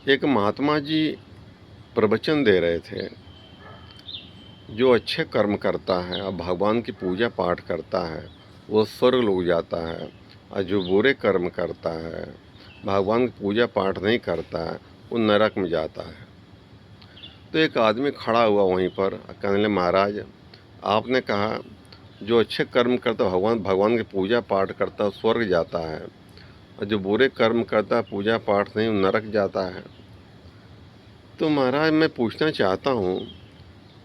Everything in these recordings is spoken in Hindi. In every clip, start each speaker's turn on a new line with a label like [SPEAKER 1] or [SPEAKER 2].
[SPEAKER 1] एक महात्मा जी प्रवचन दे रहे थे। जो अच्छे कर्म करता है और भगवान की पूजा पाठ करता है वो स्वर्ग लोग जाता है, और जो बुरे कर्म करता है, भगवान की पूजा पाठ नहीं करता है, वो नरक में जाता है। तो एक आदमी खड़ा हुआ वहीं पर, कहने लगे, महाराज आपने कहा जो अच्छे कर्म करता भगवान भगवान की पूजा पाठ करता स्वर्ग जाता है, और जो बुरे कर्म करता पूजा पाठ नहीं वो नरक जाता है। तो महाराज मैं पूछना चाहता हूँ,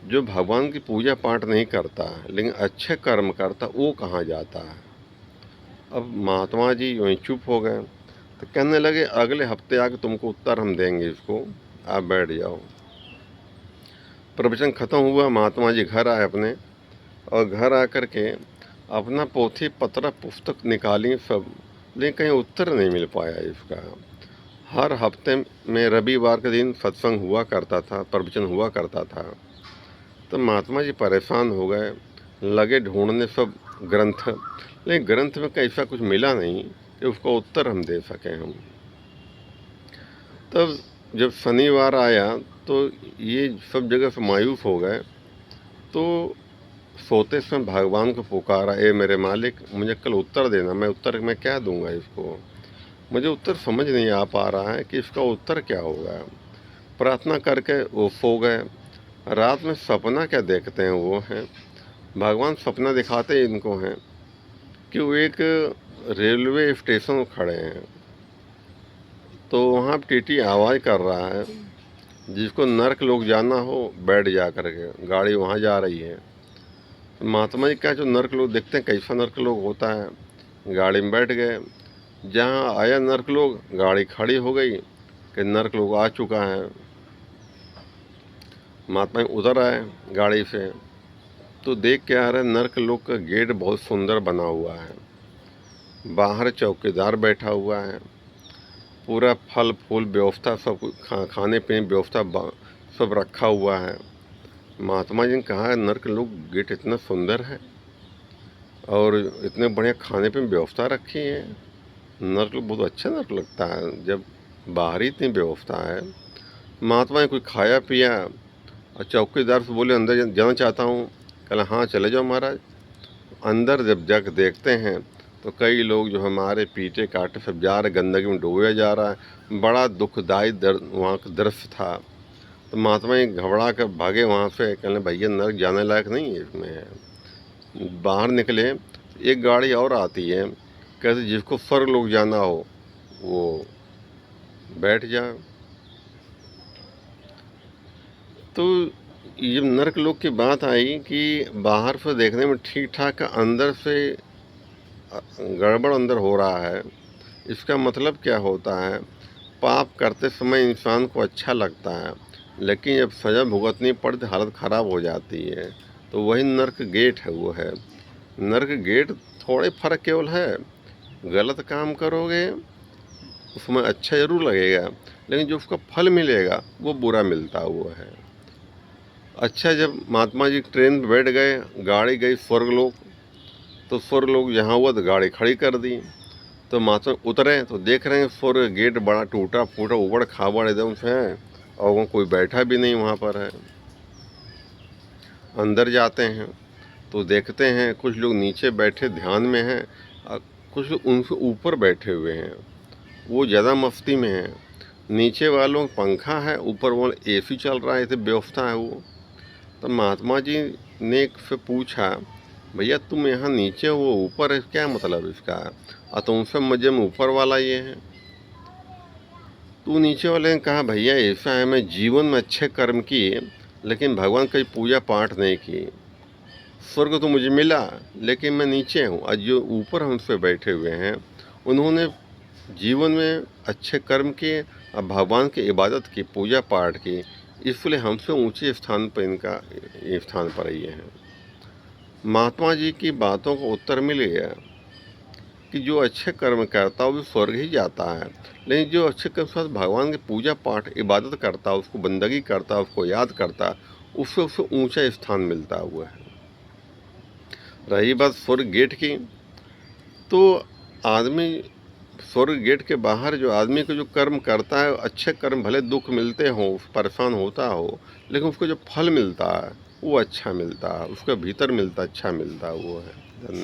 [SPEAKER 1] जो भगवान की पूजा पाठ नहीं करता लेकिन अच्छे कर्म करता वो कहाँ जाता है? अब महात्मा जी वहीं चुप हो गए। तो कहने लगे, अगले हफ्ते आके तुमको उत्तर हम देंगे इसको, आप बैठ जाओ। प्रवचन खत्म हुआ, महात्मा जी घर आए अपने, और घर आकर के अपना पोथी पत्र पुस्तक निकाली सब, लेकिन कहीं उत्तर नहीं मिल पाया इसका। हर हफ्ते में रविवार के दिन सत्संग हुआ करता था, प्रवचन हुआ करता था। तो महात्मा जी परेशान हो गए, लगे ढूंढने सब ग्रंथ, लेकिन ग्रंथ में कैसा कुछ मिला नहीं कि उसका उत्तर हम दे सकें हम। तब जब शनिवार आया तो ये सब जगह से मायूस हो गए। तो सोते समय भगवान को पुकारा, ए मेरे मालिक मुझे कल उत्तर देना, मैं उत्तर में क्या दूंगा इसको, मुझे उत्तर समझ नहीं आ पा रहा है कि इसका उत्तर क्या होगा। प्रार्थना करके वो सो गए। रात में सपना क्या देखते हैं वो हैं, भगवान सपना दिखाते इनको हैं कि वो एक रेलवे स्टेशन में खड़े हैं। तो वहाँ टीटी आवाज़ कर रहा है, जिसको नर्क लोग जाना हो बैठ जा कर के, गाड़ी वहाँ जा रही है। तो महात्मा जी क्या, जो नर्क लोग देखते हैं कैसा नर्क लोग होता है, गाड़ी में बैठ गए। जहाँ आया नर्क लोग, गाड़ी खड़ी हो गई कि नर्क लोग आ चुका है। महात्मा जी उतर आए गाड़ी से, तो देख के आ रहे नर्क लोग का गेट बहुत सुंदर बना हुआ है, बाहर चौकीदार बैठा हुआ है, पूरा फल फूल व्यवस्था सब खाने पीने व्यवस्था सब रखा हुआ है। महात्मा जी ने कहा, नर्क लोग गेट इतना सुंदर है और इतने बढ़िया खाने पीने व्यवस्था रखी है, नर्क लोग बहुत अच्छा नर्क लगता है जब बाहर ही इतनी व्यवस्था है। महात्मा ने कुछ खाया पिया और चौकीदार से बोले, अंदर जाना चाहता हूँ। कहला, हाँ चले जाओ महाराज। अंदर जब जाकर देखते हैं तो कई लोग जो हमारे पीटे काटे सब जा रहे, गंदगी में डूबे जा रहा है। बड़ा दुखदायी वहाँ का दृश्य था। तो महात्मा जी घबरा कर भागे वहाँ से, कहने भैया नर्क जाने लायक नहीं है इसमें है। बाहर निकले, एक गाड़ी और आती है, कहते जिसको स्वर्ग लोग जाना हो वो बैठ जाए। तो ये नर्क लोग की बात आई कि बाहर से देखने में ठीक ठाक, अंदर से गड़बड़ अंदर हो रहा है। इसका मतलब क्या होता है, पाप करते समय इंसान को अच्छा लगता है, लेकिन जब सज़ा भुगतनी पड़ती हालत ख़राब हो जाती है। तो वही नर्क गेट है, वो है नर्क गेट। थोड़े फर्क केवल है, गलत काम करोगे उसमें अच्छा ज़रूर लगेगा, लेकिन जो उसका फल मिलेगा वो बुरा मिलता हुआ है। अच्छा, जब महात्मा जी ट्रेन पर बैठ गए, गाड़ी गई स्वर्गलोक, तो स्वर्गलोक जहाँ हुआ तो गाड़ी खड़ी कर दी। तो महात्मा उतरे तो देख रहे हैं स्वर्ग गेट बड़ा टूटा फूटा उबड़ खाबड़ एकदम से है, और वहाँ कोई बैठा भी नहीं वहाँ पर है। अंदर जाते हैं तो देखते हैं कुछ लोग नीचे बैठे ध्यान में हैं, और कुछ लोग उनसे ऊपर बैठे हुए हैं, वो ज़्यादा मस्ती में हैं। नीचे वालों का पंखा है, ऊपर वो एसी चल रहा है, ऐसे व्यवस्था है वो। तो महात्मा जी ने एक से पूछा, भैया तुम यहाँ नीचे हो वो ऊपर है, क्या मतलब इसका? और तुमसे मजे में ऊपर वाला ये है। तो नीचे वाले ने कहा, भैया ऐसा है, मैं जीवन में अच्छे कर्म किए लेकिन भगवान की पूजा पाठ नहीं की। स्वर्ग तो मुझे मिला लेकिन मैं नीचे हूँ, और जो ऊपर हमसे बैठे हुए हैं उन्होंने जीवन में अच्छे कर्म किए और भगवान की इबादत की, पूजा पाठ की, इसलिए हमसे ऊंचे स्थान पर इनका स्थान पर ये है। महात्मा जी की बातों का उत्तर मिल गया कि जो अच्छे कर्म करता है वो स्वर्ग ही जाता है, लेकिन जो अच्छे कर्म साथ भगवान की पूजा पाठ इबादत करता है, उसको बंदगी करता है, उसको याद करता है, उससे ऊंचा स्थान मिलता हुआ है। रही बात स्वर्ग गेट की, तो आदमी स्वर्ग गेट के बाहर जो आदमी को जो कर्म करता है, अच्छे कर्म भले दुख मिलते हों, परेशान होता हो, लेकिन उसको जो फल मिलता है वो अच्छा मिलता है, उसके भीतर मिलता अच्छा मिलता है, वो है। धन्यवाद।